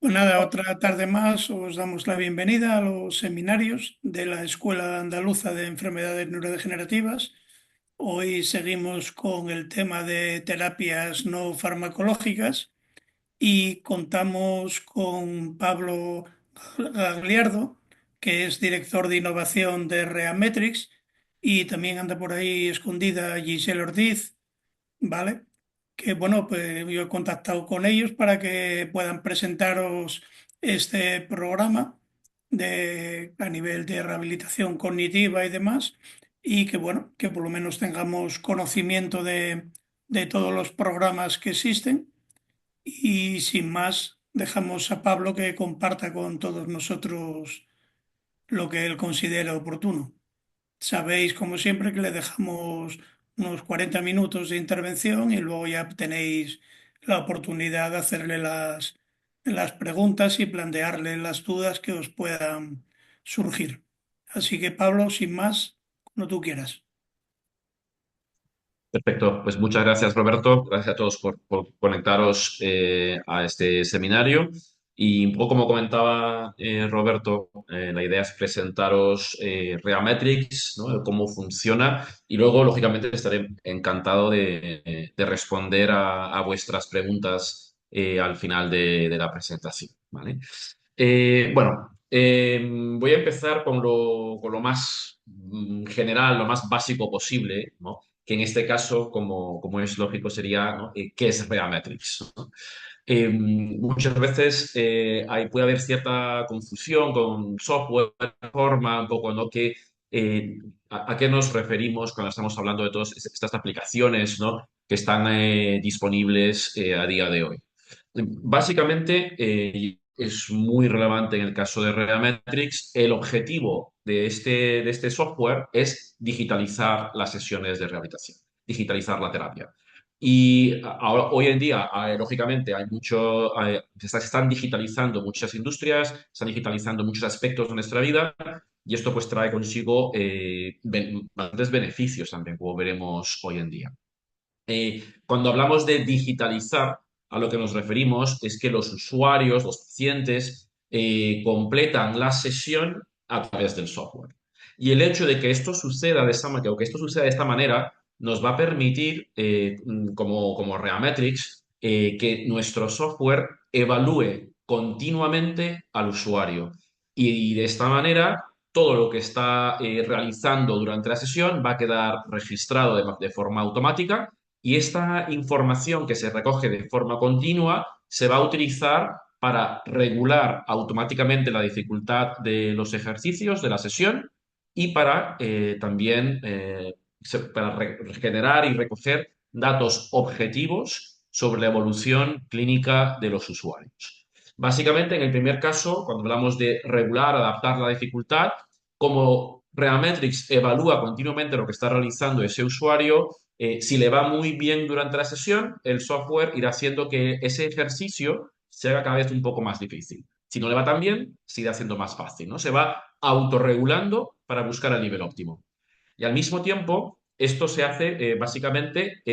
Pues nada, otra tarde más os damos la bienvenida a los seminarios de la Escuela Andaluza de Enfermedades Neurodegenerativas. Hoy seguimos con el tema de terapias no farmacológicas y contamos con Pablo Gagliardo, que es director de innovación de Reametrix, y también anda por ahí escondida Giselle Ortiz, ¿vale? Que bueno, pues yo he contactado con ellos para que puedan presentaros este programa a nivel de rehabilitación cognitiva y demás, y que bueno, que por lo menos tengamos conocimiento de todos los programas que existen. Y sin más, dejamos a Pablo que comparta con todos nosotros lo que él considera oportuno. Sabéis, como siempre, que le dejamos unos 40 minutos de intervención y luego ya tenéis la oportunidad de hacerle las preguntas y plantearle las dudas que os puedan surgir. Así que, Pablo, sin más, cuando tú quieras. Perfecto, pues muchas gracias Roberto, gracias a todos por conectaros a este seminario y un poco como comentaba Roberto, la idea es presentaros Reametrix, ¿no? Cómo funciona y luego lógicamente estaré encantado de responder a vuestras preguntas al final de la presentación, ¿vale? Voy a empezar con lo más general, lo más básico posible, ¿no? Que en este caso, como es lógico, sería, ¿no? ¿Qué es Reametrix? ¿No? Muchas veces puede haber cierta confusión con software, forma, un poco, ¿no? ¿A qué nos referimos cuando estamos hablando de todas estas aplicaciones, ¿no? Que están disponibles a día de hoy? Básicamente, es muy relevante en el caso de Reametrix. El objetivo de este software es digitalizar las sesiones de rehabilitación, digitalizar la terapia. Y ahora, hoy en día, lógicamente, se están digitalizando muchas industrias, se están digitalizando muchos aspectos de nuestra vida y esto pues trae consigo bastantes beneficios también, como veremos hoy en día. Cuando hablamos de digitalizar, a lo que nos referimos es que los usuarios, los pacientes, completan la sesión a través del software. Y el hecho de que esto suceda de esta manera, o que esto suceda de esta manera, nos va a permitir, como Reametrix, que nuestro software evalúe continuamente al usuario. Y de esta manera, todo lo que está realizando durante la sesión va a quedar registrado de forma automática y esta información que se recoge de forma continua se va a utilizar para regular automáticamente la dificultad de los ejercicios de la sesión y para también generar y recoger datos objetivos sobre la evolución clínica de los usuarios. Básicamente, en el primer caso, cuando hablamos de regular, adaptar la dificultad, como Reametrix evalúa continuamente lo que está realizando ese usuario, si le va muy bien durante la sesión, el software irá haciendo que ese ejercicio se haga cada vez un poco más difícil. Si no le va tan bien, se irá haciendo más fácil, ¿no? Se va autorregulando para buscar el nivel óptimo. Y al mismo tiempo, esto se hace básicamente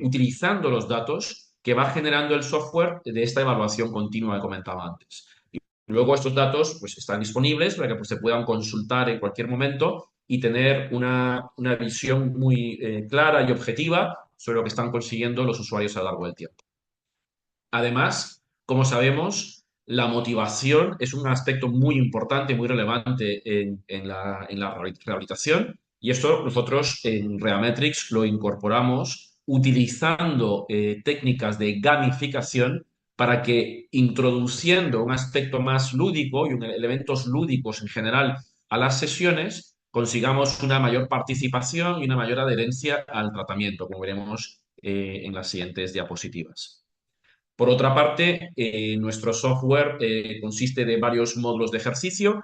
utilizando los datos que va generando el software de esta evaluación continua que comentaba antes. Y luego estos datos pues, están disponibles para que pues, se puedan consultar en cualquier momento y tener una visión muy clara y objetiva sobre lo que están consiguiendo los usuarios a lo largo del tiempo. Además, como sabemos, la motivación es un aspecto muy importante, muy relevante en la rehabilitación y esto nosotros en Reametrix lo incorporamos utilizando técnicas de gamificación para que introduciendo un aspecto más lúdico y elementos lúdicos en general a las sesiones, consigamos una mayor participación y una mayor adherencia al tratamiento, como veremos en las siguientes diapositivas. Por otra parte, nuestro software consiste de varios módulos de ejercicio.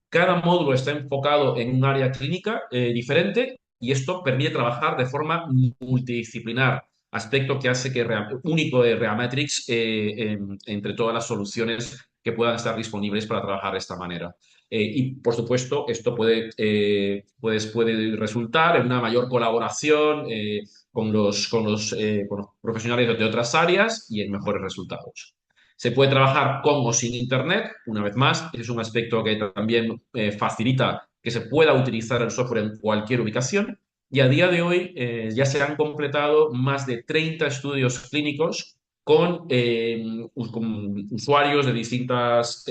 Cada módulo está enfocado en un área clínica diferente y esto permite trabajar de forma multidisciplinar, aspecto que hace que único de Reametrix entre todas las soluciones que puedan estar disponibles para trabajar de esta manera. Y, por supuesto, esto puede resultar en una mayor colaboración con los profesionales de otras áreas y en mejores resultados. Se puede trabajar con o sin Internet, una vez más, es un aspecto que también facilita que se pueda utilizar el software en cualquier ubicación. Y a día de hoy ya se han completado más de 30 estudios clínicos con usuarios de distintos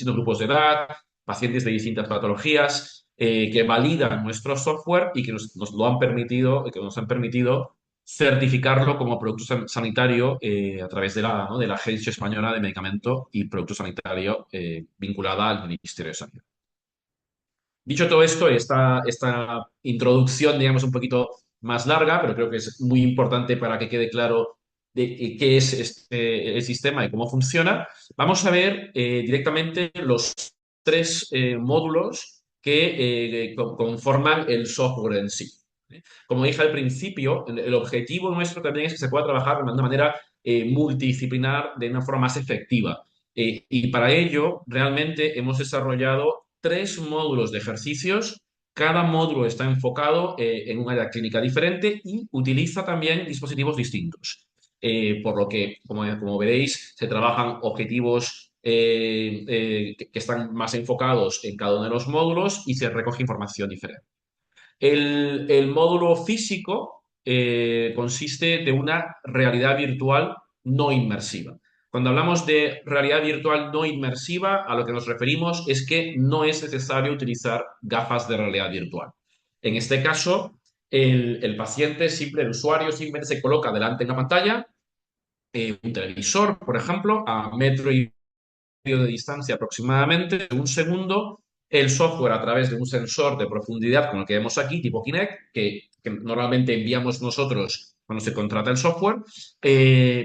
grupos de edad, pacientes de distintas patologías, que validan nuestro software y que nos lo han permitido, que nos han permitido certificarlo como producto sanitario a través de ¿no? de la Agencia Española de Medicamento y Producto Sanitario vinculada al Ministerio de Sanidad. Dicho todo esto, esta introducción, digamos, un poquito más larga, pero creo que es muy importante para que quede claro de qué es el sistema y cómo funciona, vamos a ver directamente los tres módulos que conforman el software en sí. Como dije al principio, el objetivo nuestro también es que se pueda trabajar de una manera multidisciplinar, de una forma más efectiva. Y para ello, realmente hemos desarrollado tres módulos de ejercicios. Cada módulo está enfocado en un área clínica diferente y utiliza también dispositivos distintos. Por lo que, como veréis, se trabajan objetivos que están más enfocados en cada uno de los módulos y se recoge información diferente. El módulo físico consiste de una realidad virtual no inmersiva. Cuando hablamos de realidad virtual no inmersiva, a lo que nos referimos es que no es necesario utilizar gafas de realidad virtual. En este caso, el paciente, el usuario simplemente se coloca delante de una pantalla, un televisor, por ejemplo, a metro y de distancia aproximadamente, un segundo, el software a través de un sensor de profundidad como el que vemos aquí, tipo Kinect, que normalmente enviamos nosotros cuando se contrata el software,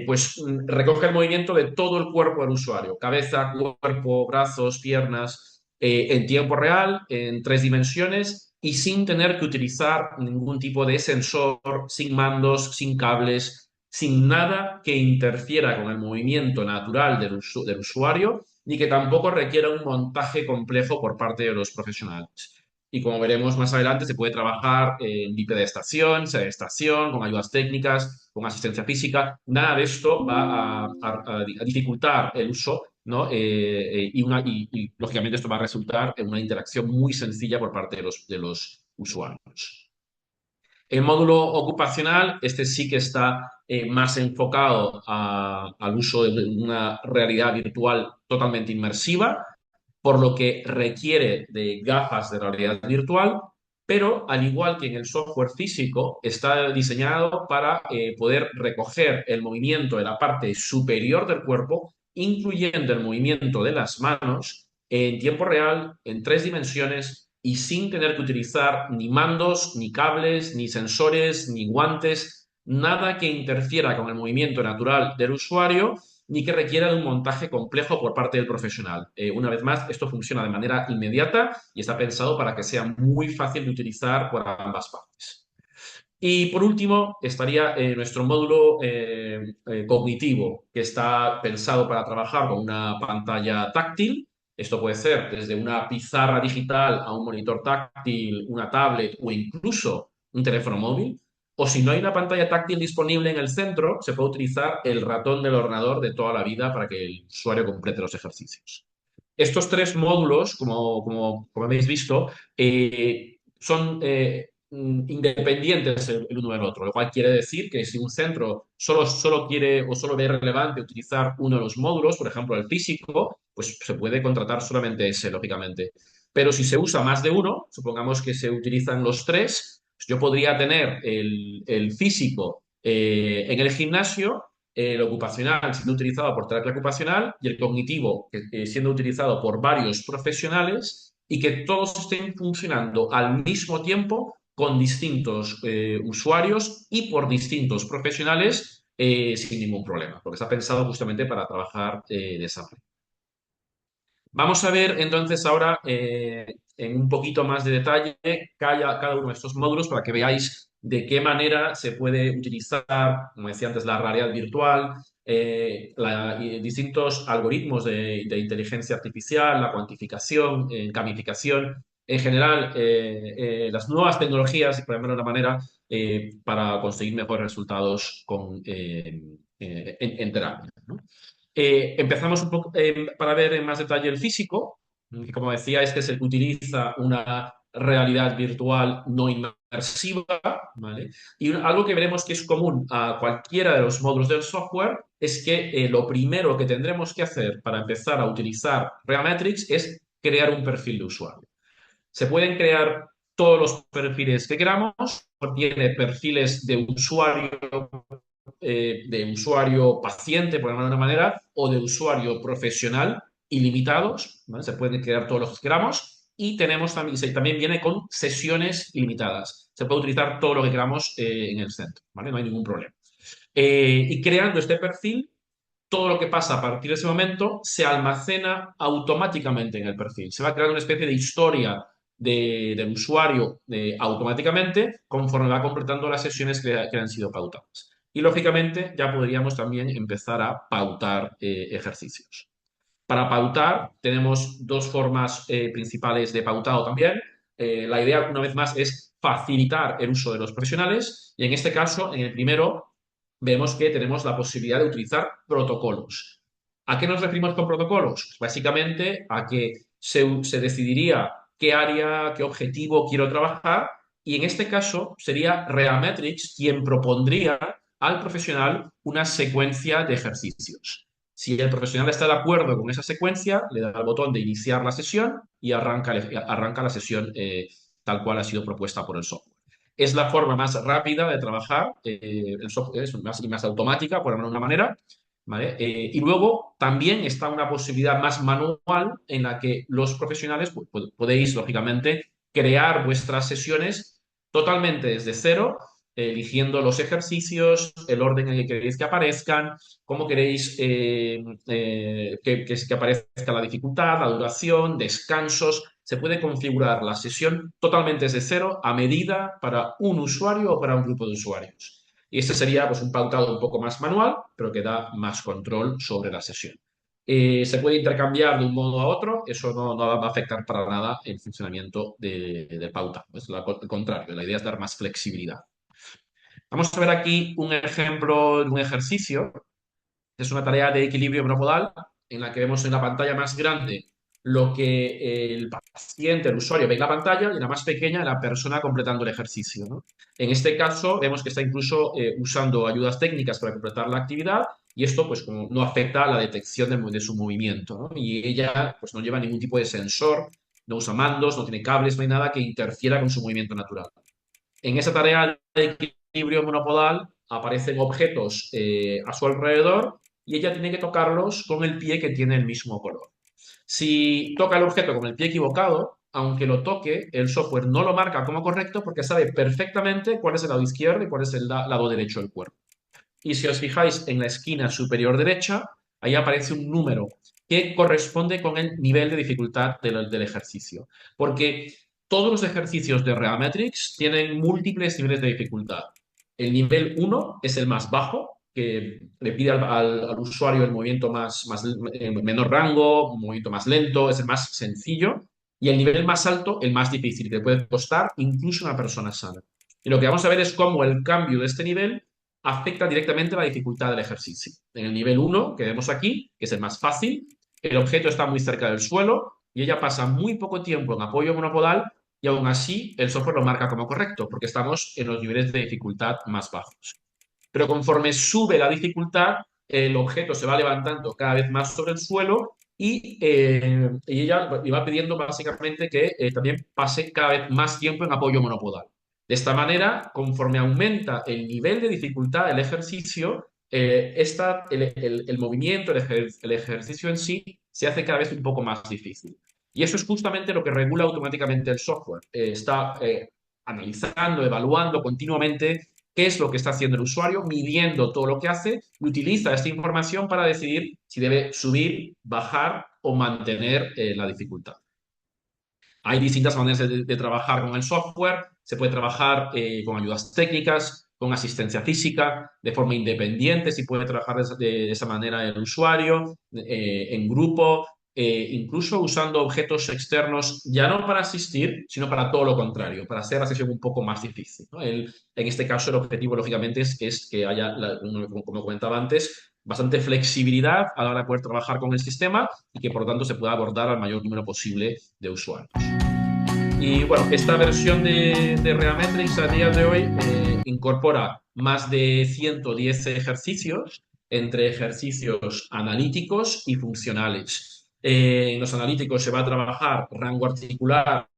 pues recoge el movimiento de todo el cuerpo del usuario, cabeza, cuerpo, brazos, piernas, en tiempo real, en 3 dimensiones y sin tener que utilizar ningún tipo de sensor, sin mandos, sin cables, sin nada que interfiera con el movimiento natural del usuario ni que tampoco requiera un montaje complejo por parte de los profesionales. Y como veremos más adelante, se puede trabajar en bipedestación, sedestación, con ayudas técnicas, con asistencia física. Nada de esto va a dificultar el uso, ¿no? Lógicamente esto va a resultar en una interacción muy sencilla por parte de los usuarios. El módulo ocupacional, este sí que está más enfocado al uso de una realidad virtual totalmente inmersiva, por lo que requiere de gafas de realidad virtual, pero al igual que en el software físico, está diseñado para poder recoger el movimiento de la parte superior del cuerpo, incluyendo el movimiento de las manos, en tiempo real, en 3 dimensiones y sin tener que utilizar ni mandos, ni cables, ni sensores, ni guantes, nada que interfiera con el movimiento natural del usuario ni que requiera de un montaje complejo por parte del profesional. Una vez más, esto funciona de manera inmediata y está pensado para que sea muy fácil de utilizar por ambas partes. Y por último, estaría nuestro módulo cognitivo, que está pensado para trabajar con una pantalla táctil. Esto puede ser desde una pizarra digital a un monitor táctil, una tablet o incluso un teléfono móvil. O si no hay una pantalla táctil disponible en el centro, se puede utilizar el ratón del ordenador de toda la vida para que el usuario complete los ejercicios. Estos tres módulos, como habéis visto, son independientes el uno del otro, lo cual quiere decir que si un centro solo quiere o solo ve relevante utilizar uno de los módulos, por ejemplo el físico, pues se puede contratar solamente ese, lógicamente. Pero si se usa más de uno, supongamos que se utilizan los tres, pues yo podría tener el físico en el gimnasio, el ocupacional siendo utilizado por terapia ocupacional y el cognitivo siendo utilizado por varios profesionales y que todos estén funcionando al mismo tiempo con distintos usuarios y por distintos profesionales sin ningún problema, porque está pensado justamente para trabajar de esa manera. Vamos a ver entonces ahora en un poquito más de detalle cada uno de estos módulos para que veáis de qué manera se puede utilizar, como decía antes, la realidad virtual, y distintos algoritmos de inteligencia artificial, la cuantificación, gamificación, en general, las nuevas tecnologías, por llamarlo de una manera, para conseguir mejores resultados en terapia, ¿no? Empezamos un poco para ver en más detalle el físico, que como decía, este es el que utiliza una realidad virtual no inmersiva, ¿vale? Y algo que veremos que es común a cualquiera de los módulos del software es que lo primero que tendremos que hacer para empezar a utilizar Realmetrics es crear un perfil de usuario. Se pueden crear todos los perfiles que queramos, tiene perfiles de usuario paciente, por llamarlo de una manera, o de usuario profesional ilimitados, ¿vale? Se pueden crear todos los que queramos y tenemos también viene con sesiones ilimitadas. Se puede utilizar todo lo que queramos en el centro, ¿vale? No hay ningún problema. Y creando este perfil, todo lo que pasa a partir de ese momento se almacena automáticamente en el perfil. Se va creando una especie de historia del usuario automáticamente conforme va completando las sesiones que han sido pautadas. Y lógicamente ya podríamos también empezar a pautar ejercicios. Para pautar tenemos dos formas principales de pautado también. La idea, una vez más, es facilitar el uso de los profesionales y en este caso, en el primero, vemos que tenemos la posibilidad de utilizar protocolos. ¿A qué nos referimos con protocolos? Pues básicamente a que se decidiría qué área, qué objetivo quiero trabajar y en este caso sería Realmetrics quien propondría al profesional una secuencia de ejercicios. Si el profesional está de acuerdo con esa secuencia, le da el botón de iniciar la sesión y arranca la sesión tal cual ha sido propuesta por el software. Es la forma más rápida de trabajar, el software es más automática, por llamarlo de una manera, ¿vale? Y luego también está una posibilidad más manual en la que los profesionales podéis, lógicamente, crear vuestras sesiones totalmente desde cero, eligiendo los ejercicios, el orden en el que queréis que aparezcan, cómo queréis que aparezca la dificultad, la duración, descansos. Se puede configurar la sesión totalmente desde cero a medida para un usuario o para un grupo de usuarios. Y este sería pues, un pautado un poco más manual, pero que da más control sobre la sesión. Se puede intercambiar de un modo a otro, eso no va a afectar para nada el funcionamiento de pauta. Es al contrario, la idea es dar más flexibilidad. Vamos a ver aquí un ejemplo de un ejercicio. Es una tarea de equilibrio monopodal en la que vemos en la pantalla más grande lo que el paciente, el usuario, ve en la pantalla y en la más pequeña la persona completando el ejercicio, ¿no? En este caso vemos que está incluso usando ayudas técnicas para completar la actividad y esto pues como no afecta a la detección de su movimiento, ¿no? Y ella pues no lleva ningún tipo de sensor, no usa mandos, no tiene cables, no hay nada que interfiera con su movimiento natural. En esa tarea de equilibrio monopodal aparecen objetos a su alrededor y ella tiene que tocarlos con el pie que tiene el mismo color. Si toca el objeto con el pie equivocado, aunque lo toque, el software no lo marca como correcto porque sabe perfectamente cuál es el lado izquierdo y cuál es el lado derecho del cuerpo. Y si os fijáis en la esquina superior derecha, ahí aparece un número que corresponde con el nivel de dificultad del ejercicio. Porque todos los ejercicios de Realmetrics tienen múltiples niveles de dificultad. El nivel 1 es el más bajo, que le pide al usuario el movimiento menor rango, un movimiento más lento, es el más sencillo. Y el nivel más alto, el más difícil, que puede costar incluso a una persona sana. Y lo que vamos a ver es cómo el cambio de este nivel afecta directamente la dificultad del ejercicio. En el nivel 1, que vemos aquí, que es el más fácil, el objeto está muy cerca del suelo y ella pasa muy poco tiempo en apoyo monopodal y aún así el software lo marca como correcto porque estamos en los niveles de dificultad más bajos. Pero conforme sube la dificultad, el objeto se va levantando cada vez más sobre el suelo y ella le va pidiendo básicamente que también pase cada vez más tiempo en apoyo monopodal. De esta manera, conforme aumenta el nivel de dificultad del ejercicio, el movimiento, el ejercicio en sí, se hace cada vez un poco más difícil. Y eso es justamente lo que regula automáticamente el software. Está analizando, evaluando continuamente qué es lo que está haciendo el usuario, midiendo todo lo que hace y utiliza esta información para decidir si debe subir, bajar o mantener la dificultad. Hay distintas maneras de trabajar con el software. Se puede trabajar con ayudas técnicas, con asistencia física, de forma independiente, si puede trabajar de esa manera el usuario, en grupo, incluso usando objetos externos, ya no para asistir, sino para todo lo contrario, para hacer la sesión un poco más difícil, ¿no? En este caso, el objetivo, lógicamente, es que haya, como comentaba antes, bastante flexibilidad a la hora de poder trabajar con el sistema y que por lo tanto se pueda abordar al mayor número posible de usuarios. Y bueno, esta versión de Reametrics a día de hoy incorpora más de 110 ejercicios, entre ejercicios analíticos y funcionales. En los analíticos se va a trabajar rango articular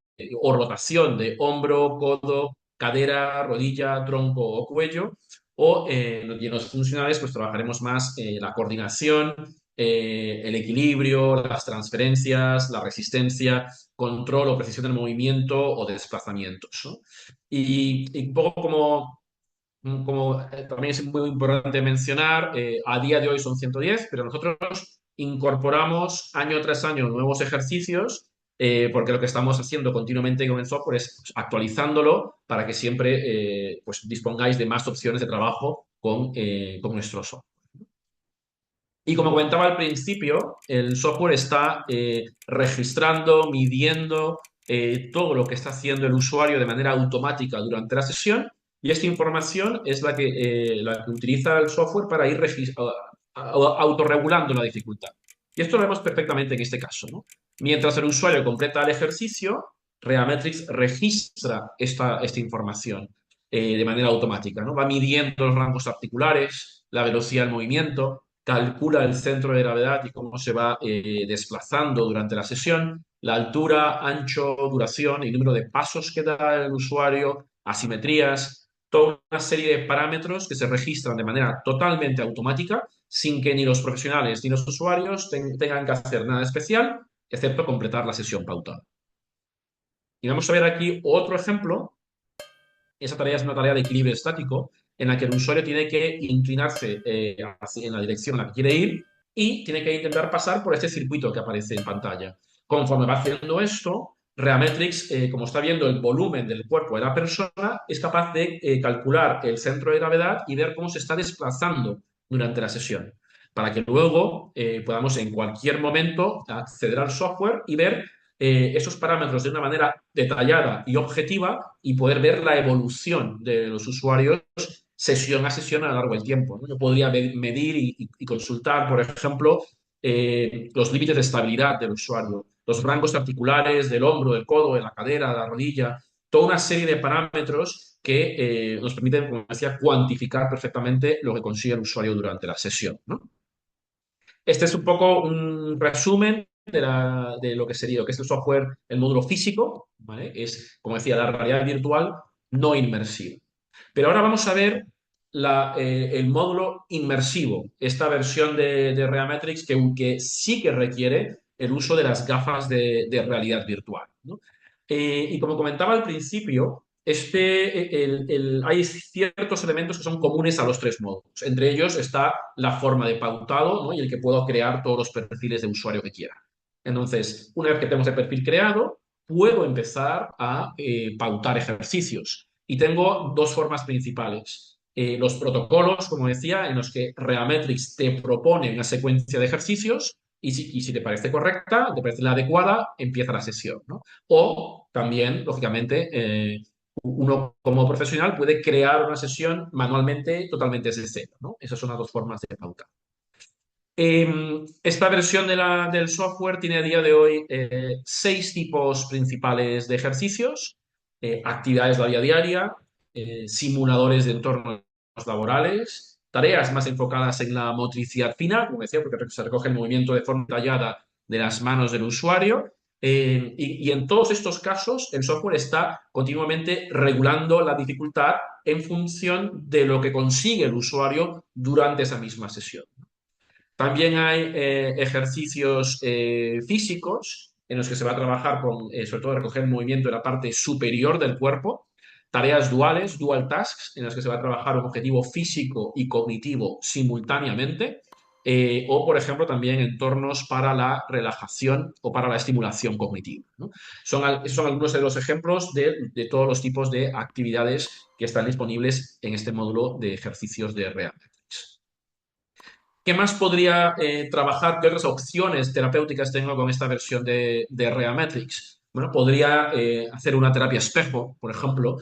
o rotación de hombro, codo, cadera, rodilla, tronco o cuello. Y en los funcionales pues trabajaremos más la coordinación, el equilibrio, las transferencias, la resistencia, control o precisión del movimiento o de desplazamientos, ¿no? Y un poco como también es muy importante mencionar, a día de hoy son 110, pero nosotros incorporamos año tras año nuevos ejercicios, porque lo que estamos haciendo continuamente con el software es actualizándolo para que siempre pues dispongáis de más opciones de trabajo con nuestro software. Y como comentaba al principio, el software está registrando, midiendo todo lo que está haciendo el usuario de manera automática durante la sesión, y esta información es la que utiliza el software para ir autorregulando la dificultad. Y esto lo vemos perfectamente en este caso, ¿no? Mientras el usuario completa el ejercicio, Reametrics registra esta información de manera automática, ¿no? Va midiendo los rangos articulares, la velocidad del movimiento, calcula el centro de gravedad y cómo se va desplazando durante la sesión, la altura, ancho, duración y número de pasos que da el usuario, asimetrías, toda una serie de parámetros que se registran de manera totalmente automática sin que ni los profesionales ni los usuarios tengan que hacer nada especial, excepto completar la sesión pautada. Y vamos a ver aquí otro ejemplo. Esa tarea es una tarea de equilibrio estático en la que el usuario tiene que inclinarse en la dirección a la que quiere ir y tiene que intentar pasar por este circuito que aparece en pantalla. Conforme va haciendo esto, Reametrics, como está viendo el volumen del cuerpo de la persona, es capaz de calcular el centro de gravedad y ver cómo se está desplazando durante la sesión, para que luego podamos en cualquier momento acceder al software y ver esos parámetros de una manera detallada y objetiva y poder ver la evolución de los usuarios sesión a sesión a lo largo del tiempo, ¿no? Yo podría medir y consultar, por ejemplo, los límites de estabilidad del usuario, los rangos articulares del hombro, del codo, de la cadera, de la rodilla, toda una serie de parámetros que nos permiten, como decía, cuantificar perfectamente lo que consigue el usuario durante la sesión, ¿no? Este es un poco un resumen de lo que sería, lo que es el software, el módulo físico, ¿vale? Es, como decía, la realidad virtual no inmersiva. Pero ahora vamos a ver el módulo inmersivo, esta versión de Reametrics que sí que requiere el uso de las gafas de realidad virtual, ¿no? Y como comentaba al principio, hay ciertos elementos que son comunes a los tres módulos. Entre ellos está la forma de pautado, ¿no? Y el que puedo crear todos los perfiles de usuario que quiera. Entonces, una vez que tenemos el perfil creado, puedo empezar a pautar ejercicios. Y tengo dos formas principales. Los protocolos, como decía, en los que Reametrics te propone una secuencia de ejercicios y si te parece correcta, te parece la adecuada, empieza la sesión, ¿no? O también, lógicamente, uno como profesional puede crear una sesión manualmente totalmente desde cero, ¿no? Esas son las dos formas de pautar. Esta versión del software tiene a día de hoy 6 tipos principales de ejercicios, actividades de la vida diaria, simuladores de entornos laborales, tareas más enfocadas en la motricidad fina, como decía, porque se recoge el movimiento de forma detallada de las manos del usuario. Y en todos estos casos, el software está continuamente regulando la dificultad en función de lo que consigue el usuario durante esa misma sesión. También hay ejercicios físicos en los que se va a trabajar con, sobre todo, recoger el movimiento de la parte superior del cuerpo, tareas duales, dual tasks, en las que se va a trabajar un objetivo físico y cognitivo simultáneamente, o, por ejemplo, también entornos para la relajación o para la estimulación cognitiva, ¿no? Son algunos de los ejemplos de todos los tipos de actividades que están disponibles en este módulo de ejercicios de Reametrics. ¿Qué más podría trabajar? ¿Qué otras opciones terapéuticas tengo con esta versión de Reametrics? Bueno, podría hacer una terapia espejo, por ejemplo,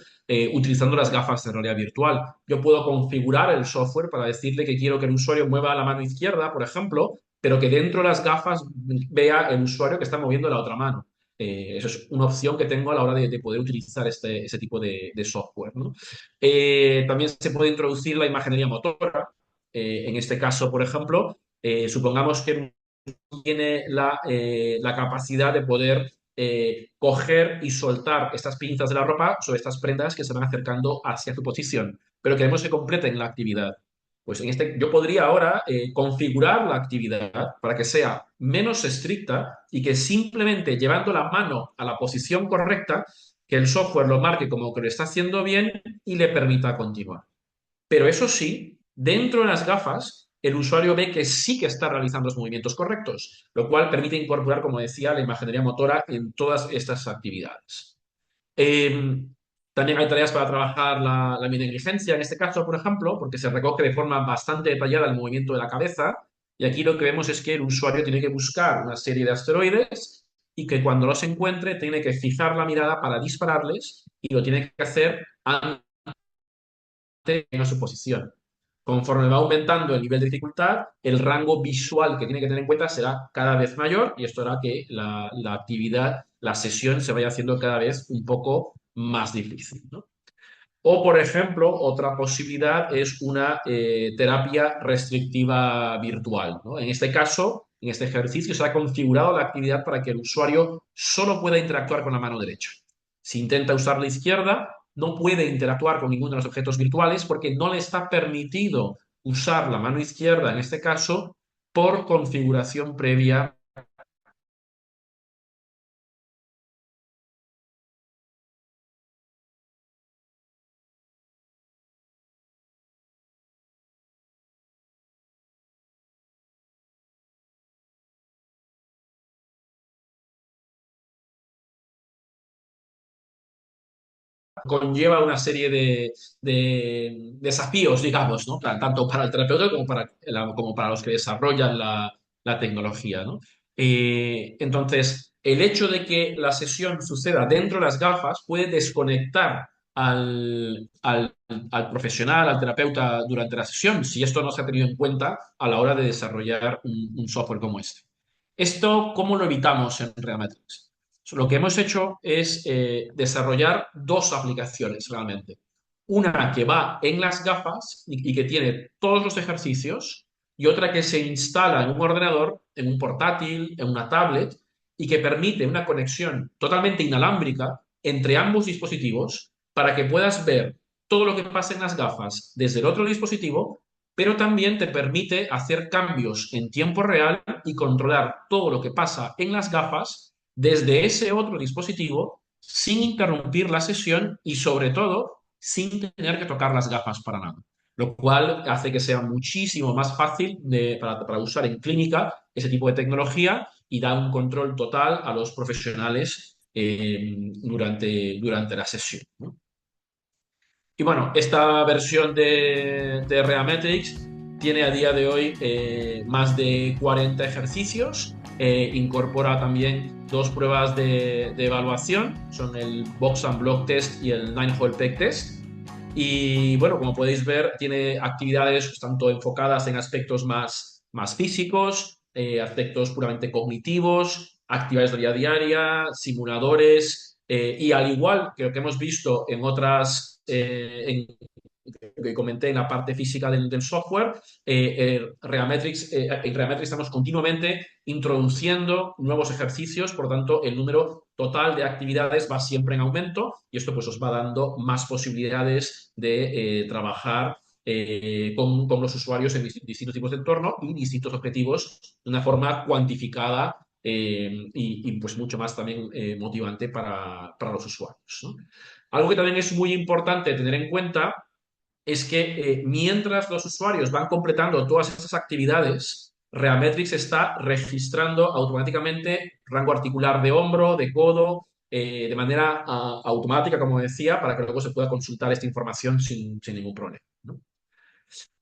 utilizando las gafas de realidad virtual. Yo puedo configurar el software para decirle que quiero que el usuario mueva la mano izquierda, por ejemplo, pero que dentro de las gafas vea el usuario que está moviendo la otra mano. Eso es una opción que tengo a la hora de poder utilizar ese tipo de software, ¿no? También se puede introducir la imaginería motora. En este caso, por ejemplo, supongamos que tiene la capacidad de poder coger y soltar estas pinzas de la ropa sobre estas prendas que se van acercando hacia su posición, pero queremos que completen la actividad. Pues yo podría ahora configurar la actividad para que sea menos estricta y que simplemente llevando la mano a la posición correcta, que el software lo marque como que lo está haciendo bien y le permita continuar. Pero eso sí, dentro de las gafas, el usuario ve que sí que está realizando los movimientos correctos, lo cual permite incorporar, como decía, la imaginería motora en todas estas actividades. Eh, También hay tareas para trabajar la inteligencia, en este caso, por ejemplo, porque se recoge de forma bastante detallada el movimiento de la cabeza. Y aquí lo que vemos es que el usuario tiene que buscar una serie de asteroides y que cuando los encuentre tiene que fijar la mirada para dispararles y lo tiene que hacer antes en su posición. Conforme va aumentando el nivel de dificultad, el rango visual que tiene que tener en cuenta será cada vez mayor y esto hará que la actividad, la sesión se vaya haciendo cada vez un poco más difícil, ¿no? O, por ejemplo, otra posibilidad es una terapia restrictiva virtual, ¿no? En este caso, en este ejercicio, se ha configurado la actividad para que el usuario solo pueda interactuar con la mano derecha. Si intenta usar la izquierda, no puede interactuar con ninguno de los objetos virtuales porque no le está permitido usar la mano izquierda, en este caso, por configuración previa. Conlleva una serie de desafíos, digamos, ¿no? Tanto para el terapeuta como para los que desarrollan la tecnología, ¿no? Entonces, el hecho de que la sesión suceda dentro de las gafas puede desconectar al profesional, al terapeuta durante la sesión, si esto no se ha tenido en cuenta a la hora de desarrollar un software como este. ¿Esto cómo lo evitamos en Reamatrix? Lo que hemos hecho es desarrollar dos aplicaciones realmente. Una que va en las gafas y que tiene todos los ejercicios y otra que se instala en un ordenador, en un portátil, en una tablet y que permite una conexión totalmente inalámbrica entre ambos dispositivos para que puedas ver todo lo que pasa en las gafas desde el otro dispositivo, pero también te permite hacer cambios en tiempo real y controlar todo lo que pasa en las gafas desde ese otro dispositivo sin interrumpir la sesión y sobre todo sin tener que tocar las gafas para nada. Lo cual hace que sea muchísimo más fácil para usar en clínica ese tipo de tecnología y da un control total a los profesionales durante la sesión, ¿no? Y bueno, esta versión de Reametrix tiene a día de hoy más de 40 ejercicios. Incorpora también dos pruebas de evaluación, son el Box and Block Test y el Nine Hole Peg Test. Y bueno, como podéis ver, tiene actividades tanto enfocadas en aspectos más físicos, aspectos puramente cognitivos, actividades de día a día, simuladores, y al igual que lo que hemos visto en otras, que comenté en la parte física del software, en Reametrix estamos continuamente introduciendo nuevos ejercicios, por lo tanto, el número total de actividades va siempre en aumento y esto pues os va dando más posibilidades de trabajar con los usuarios en distintos tipos de entorno y distintos objetivos de una forma cuantificada pues mucho más también motivante para los usuarios, ¿no? Algo que también es muy importante tener en cuenta es que mientras los usuarios van completando todas estas actividades, Reametrix está registrando automáticamente rango articular de hombro, de codo, de manera automática, como decía, para que luego se pueda consultar esta información sin ningún problema, ¿no?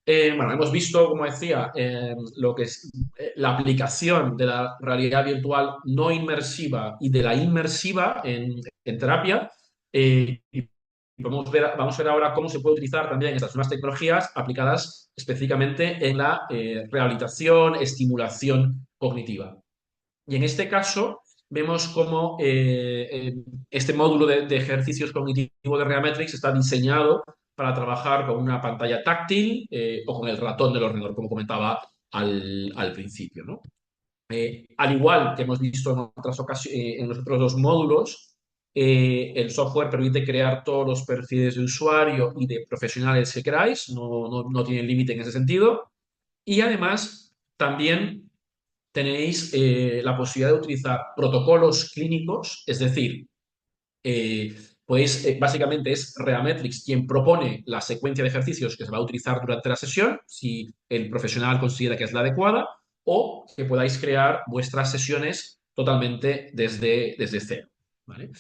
Bueno, hemos visto, como decía, lo que es la aplicación de la realidad virtual no inmersiva y de la inmersiva en terapia. Y vamos a ver ahora cómo se puede utilizar también estas nuevas tecnologías aplicadas específicamente en la rehabilitación, estimulación cognitiva. Y en este caso vemos cómo este módulo de ejercicios cognitivos de Reametrix está diseñado para trabajar con una pantalla táctil o con el ratón del ordenador, como comentaba al principio, ¿no? Al igual que hemos visto en otras ocasiones, en los otros dos módulos, el software permite crear todos los perfiles de usuario y de profesionales que queráis, no tiene límite en ese sentido. Y además, también tenéis la posibilidad de utilizar protocolos clínicos, es decir, eh, pues básicamente es Reametrix quien propone la secuencia de ejercicios que se va a utilizar durante la sesión, si el profesional considera que es la adecuada, o que podáis crear vuestras sesiones totalmente desde cero. ¿Vale?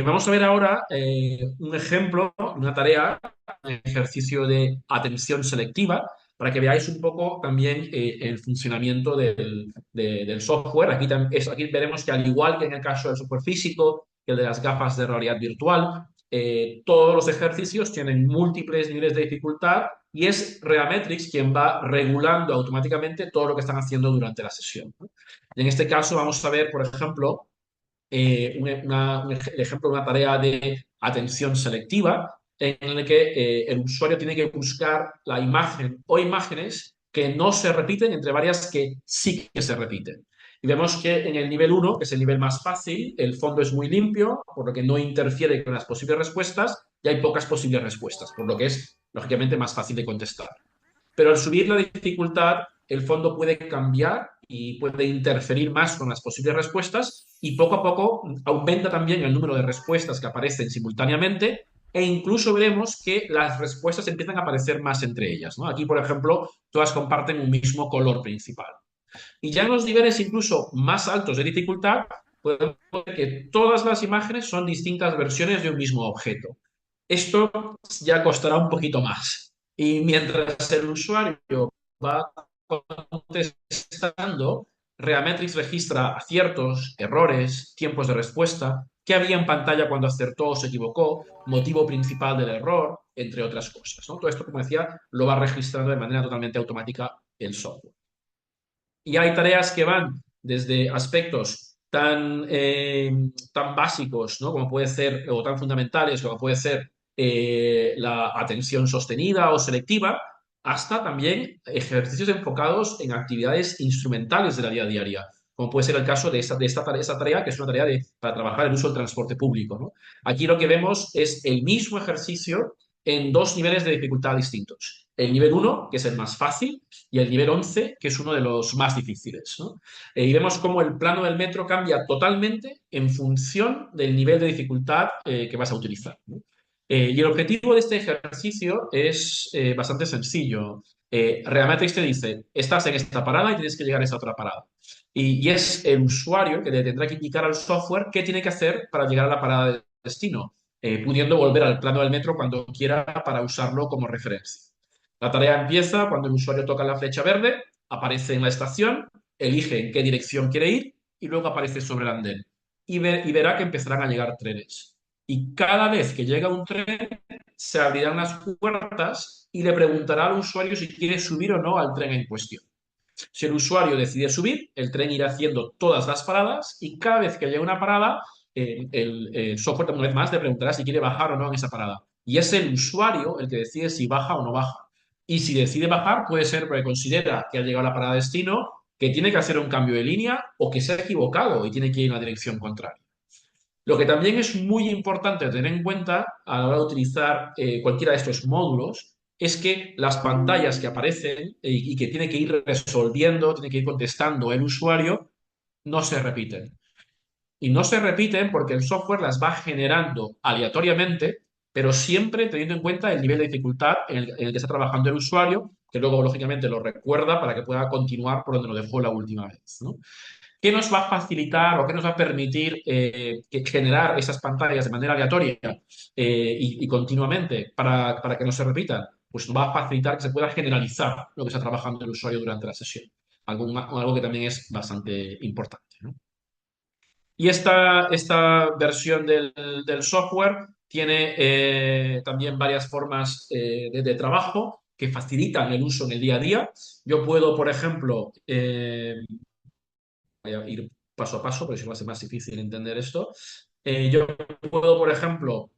Vamos a ver ahora un ejemplo, una tarea, un ejercicio de atención selectiva, para que veáis un poco también el funcionamiento del software. Aquí veremos que al igual que en el caso del software físico, que el de las gafas de realidad virtual, todos los ejercicios tienen múltiples niveles de dificultad y es Reametrix quien va regulando automáticamente todo lo que están haciendo durante la sesión, ¿no? Y en este caso vamos a ver, por ejemplo, el ejemplo de una tarea de atención selectiva en el que el usuario tiene que buscar la imagen o imágenes que no se repiten entre varias que sí que se repiten. Y vemos que en el nivel uno, que es el nivel más fácil, el fondo es muy limpio, por lo que no interfiere con las posibles respuestas y hay pocas posibles respuestas, por lo que es, lógicamente, más fácil de contestar. Pero al subir la dificultad, el fondo puede cambiar y puede interferir más con las posibles respuestas y poco a poco aumenta también el número de respuestas que aparecen simultáneamente e incluso veremos que las respuestas empiezan a aparecer más entre ellas, ¿no? Aquí, por ejemplo, todas comparten un mismo color principal. Y ya en los niveles incluso más altos de dificultad, podemos ver que todas las imágenes son distintas versiones de un mismo objeto. Esto ya costará un poquito más. Y mientras el usuario va contestando, Reametrix registra aciertos, errores, tiempos de respuesta, qué había en pantalla cuando acertó o se equivocó, motivo principal del error, entre otras cosas, ¿no? Todo esto, como decía, lo va registrando de manera totalmente automática el software. Y hay tareas que van desde aspectos tan básicos, ¿no? Como puede ser, o tan fundamentales como puede ser la atención sostenida o selectiva, hasta también ejercicios enfocados en actividades instrumentales de la vida diaria, como puede ser el caso esta tarea, que es una tarea para trabajar el uso del transporte público, ¿no? Aquí lo que vemos es el mismo ejercicio en dos niveles de dificultad distintos. El nivel uno, que es el más fácil, y el nivel 11, que es uno de los más difíciles, ¿no? Y vemos cómo el plano del metro cambia totalmente en función del nivel de dificultad que vas a utilizar, ¿no? Y el objetivo de este ejercicio es bastante sencillo. Realmente te dice, estás en esta parada y tienes que llegar a esa otra parada. Y es el usuario que le tendrá que indicar al software qué tiene que hacer para llegar a la parada de destino, pudiendo volver al plano del metro cuando quiera para usarlo como referencia. La tarea empieza cuando el usuario toca la flecha verde, aparece en la estación, elige en qué dirección quiere ir y luego aparece sobre el andén. Y verá que empezarán a llegar trenes. Y cada vez que llega un tren, se abrirán las puertas y le preguntará al usuario si quiere subir o no al tren en cuestión. Si el usuario decide subir, el tren irá haciendo todas las paradas y cada vez que haya una parada, el software una vez más le preguntará si quiere bajar o no en esa parada. Y es el usuario el que decide si baja o no baja. Y si decide bajar, puede ser porque considera que ha llegado a la parada de destino, que tiene que hacer un cambio de línea o que se ha equivocado y tiene que ir en la dirección contraria. Lo que también es muy importante tener en cuenta a la hora de utilizar cualquiera de estos módulos es que las pantallas que aparecen y que tiene que ir resolviendo, tiene que ir contestando el usuario, no se repiten. Y no se repiten porque el software las va generando aleatoriamente, pero siempre teniendo en cuenta el nivel de dificultad en el que está trabajando el usuario, que luego, lógicamente, lo recuerda para que pueda continuar por donde lo dejó la última vez, ¿no? ¿Qué nos va a facilitar o qué nos va a permitir generar esas pantallas de manera aleatoria y continuamente para que no se repitan? pues va a facilitar que se pueda generalizar lo que está trabajando el usuario durante la sesión. Algo que también es bastante importante, ¿no? Y esta versión del software tiene también varias formas de trabajo que facilitan el uso en el día a día. Yo puedo, por ejemplo, voy a ir paso a paso, porque si no va a ser más difícil entender esto. Yo puedo, por ejemplo,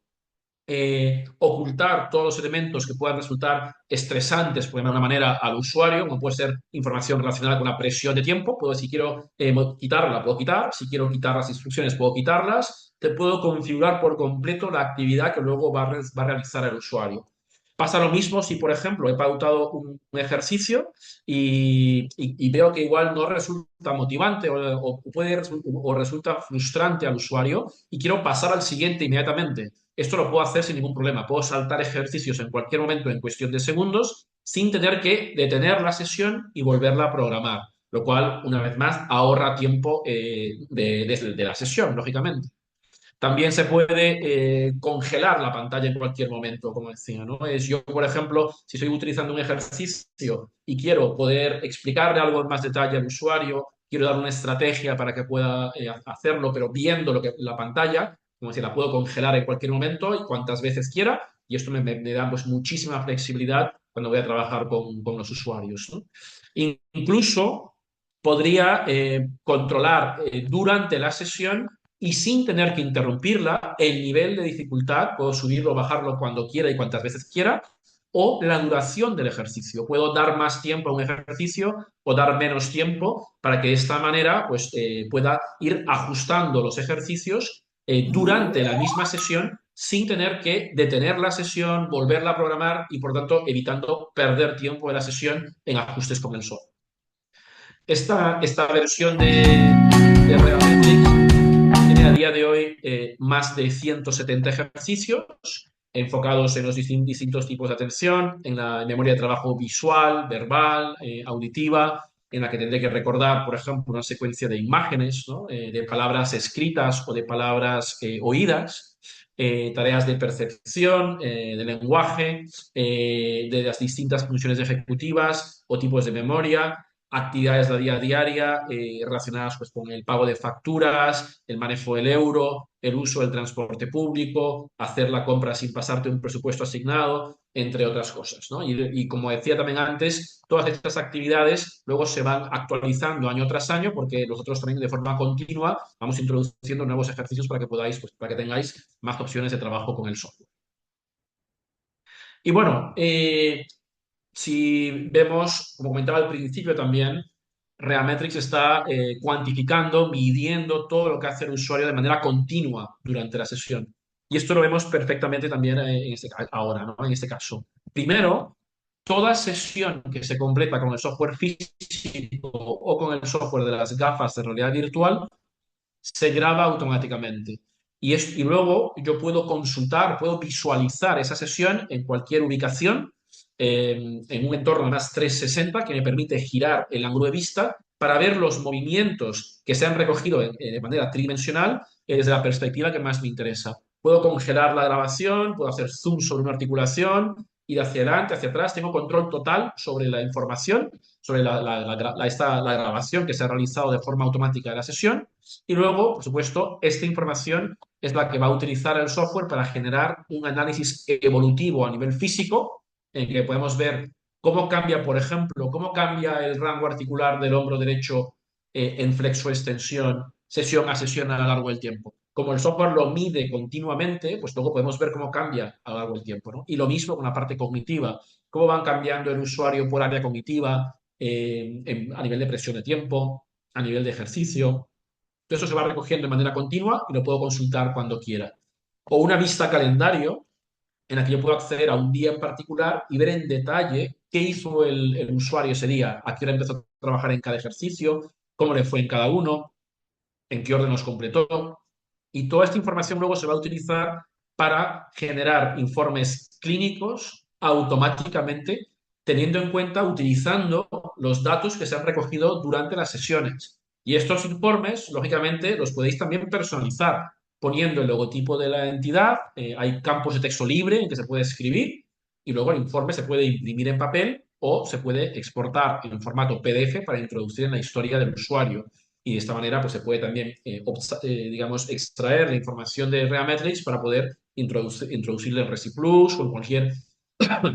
ocultar todos los elementos que puedan resultar estresantes, por alguna manera, al usuario, como puede ser información relacionada con la presión de tiempo. Puedo, si quiero quitarla, puedo quitar. Si quiero quitar las instrucciones, puedo quitarlas. Te puedo configurar por completo la actividad que luego va a realizar el usuario. Pasa lo mismo si, por ejemplo, he pautado un ejercicio y veo que igual no resulta motivante o resulta frustrante al usuario y quiero pasar al siguiente inmediatamente. Esto lo puedo hacer sin ningún problema. Puedo saltar ejercicios en cualquier momento en cuestión de segundos sin tener que detener la sesión y volverla a programar, lo cual, una vez más, ahorra tiempo de la sesión, lógicamente. También se puede congelar la pantalla en cualquier momento, como decía, ¿no? Yo, por ejemplo, si estoy utilizando un ejercicio y quiero poder explicarle algo en más detalle al usuario, quiero dar una estrategia para que pueda hacerlo, pero viendo la pantalla, como decía, la puedo congelar en cualquier momento y cuantas veces quiera, y esto me da pues, muchísima flexibilidad cuando voy a trabajar con los usuarios, ¿no? Incluso podría controlar durante la sesión y sin tener que interrumpirla, el nivel de dificultad, puedo subirlo o bajarlo cuando quiera y cuantas veces quiera, o la duración del ejercicio. Puedo dar más tiempo a un ejercicio o dar menos tiempo para que de esta manera pues, pueda ir ajustando los ejercicios durante la misma sesión sin tener que detener la sesión, volverla a programar y, por tanto, evitando perder tiempo de la sesión en ajustes con el software. Esta versión de Realmetrics tiene a día de hoy más de 170 ejercicios enfocados en los distintos tipos de atención, en la memoria de trabajo visual, verbal, auditiva, en la que tendré que recordar, por ejemplo, una secuencia de imágenes, ¿no? De palabras escritas o de palabras oídas, tareas de percepción, de lenguaje, de las distintas funciones ejecutivas o tipos de memoria, actividades de la vida diaria relacionadas pues, con el pago de facturas, el manejo del euro, el uso del transporte público, hacer la compra sin pasarte un presupuesto asignado, entre otras cosas, ¿no? Y como decía también antes, todas estas actividades luego se van actualizando año tras año porque nosotros también de forma continua vamos introduciendo nuevos ejercicios para que podáis, pues, para que tengáis más opciones de trabajo con el software. Y bueno, si vemos, como comentaba al principio también, Realmetrics está cuantificando, midiendo todo lo que hace el usuario de manera continua durante la sesión. Y esto lo vemos perfectamente también ahora, ¿no? En este caso. Primero, toda sesión que se completa con el software físico o con el software de las gafas de realidad virtual se graba automáticamente. Y luego yo puedo consultar, puedo visualizar esa sesión en cualquier ubicación, en un entorno más 360 que me permite girar el ángulo de vista para ver los movimientos que se han recogido de manera tridimensional desde la perspectiva que más me interesa. Puedo congelar la grabación, puedo hacer zoom sobre una articulación, ir hacia adelante, hacia atrás, tengo control total sobre la información, sobre la grabación que se ha realizado de forma automática de la sesión y luego, por supuesto, esta información es la que va a utilizar el software para generar un análisis evolutivo a nivel físico, en que podemos ver cómo cambia, por ejemplo, cómo cambia el rango articular del hombro derecho en flexo-extensión, sesión a sesión a lo largo del tiempo. Como el software lo mide continuamente, pues luego podemos ver cómo cambia a lo largo del tiempo, ¿no? Y lo mismo con la parte cognitiva, cómo van cambiando el usuario por área cognitiva a nivel de presión de tiempo, a nivel de ejercicio. Todo eso se va recogiendo de manera continua y lo puedo consultar cuando quiera. O una vista calendario en la que yo puedo acceder a un día en particular y ver en detalle qué hizo el usuario ese día, a qué hora empezó a trabajar en cada ejercicio, cómo le fue en cada uno, en qué orden los completó. Y toda esta información luego se va a utilizar para generar informes clínicos automáticamente, teniendo en cuenta, utilizando los datos que se han recogido durante las sesiones. Y estos informes, lógicamente, los podéis también personalizar poniendo el logotipo de la entidad. Hay campos de texto libre en que se puede escribir y luego el informe se puede imprimir en papel o se puede exportar en formato PDF para introducir en la historia del usuario. Y de esta manera pues, se puede también, digamos, extraer la información de Reametrics para poder introducirle en ResiPlus o en cualquier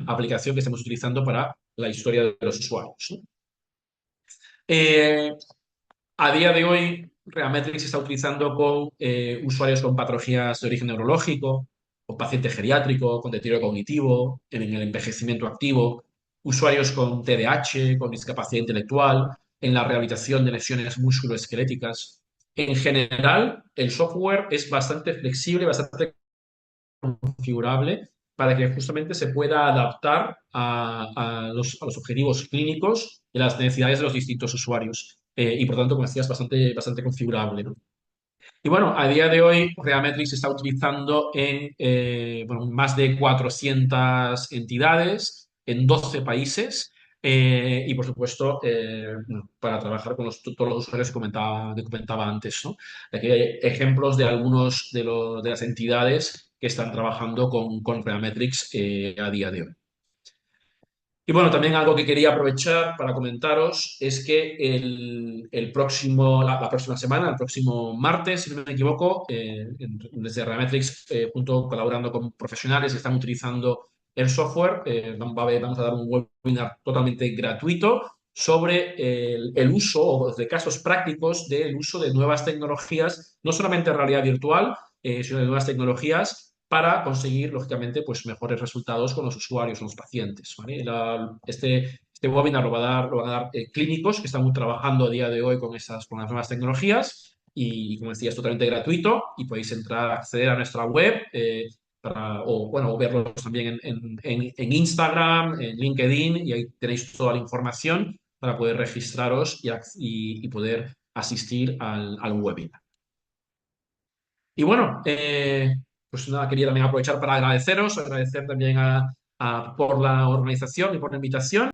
aplicación que estemos utilizando para la historia de los usuarios, ¿no? Eh, a día de hoy, Reametrics se está utilizando con usuarios con patologías de origen neurológico, con paciente geriátrico, con deterioro cognitivo, en el envejecimiento activo, usuarios con TDAH, con discapacidad intelectual, en la rehabilitación de lesiones musculoesqueléticas. En general, el software es bastante flexible, bastante configurable para que justamente se pueda adaptar a los objetivos clínicos y las necesidades de los distintos usuarios. Y por tanto, como decías, bastante configurable, ¿no? Y bueno, a día de hoy, Reametrics se está utilizando en bueno, más de 400 entidades en 12 países. Y por supuesto, bueno, para trabajar con todos los usuarios que comentaba antes, ¿no? Aquí hay ejemplos de algunos de las entidades que están trabajando con Reametrics a día de hoy. Y bueno, también algo que quería aprovechar para comentaros es que la próxima semana, el próximo martes, si no me equivoco, desde Reametrics, colaborando con profesionales que están utilizando el software, vamos a dar un webinar totalmente gratuito sobre el uso o de casos prácticos del uso de nuevas tecnologías, no solamente realidad virtual, sino de nuevas tecnologías para conseguir, lógicamente, pues mejores resultados con los usuarios, con los pacientes, ¿vale? Este webinar lo van a dar clínicos que están trabajando a día de hoy con las nuevas tecnologías y, como decía, es totalmente gratuito y podéis entrar, acceder a nuestra web o, bueno, o verlos también en Instagram, en LinkedIn, y ahí tenéis toda la información para poder registraros y poder asistir al webinar. Y bueno, pues nada, quería también aprovechar para agradecer también por la organización y por la invitación.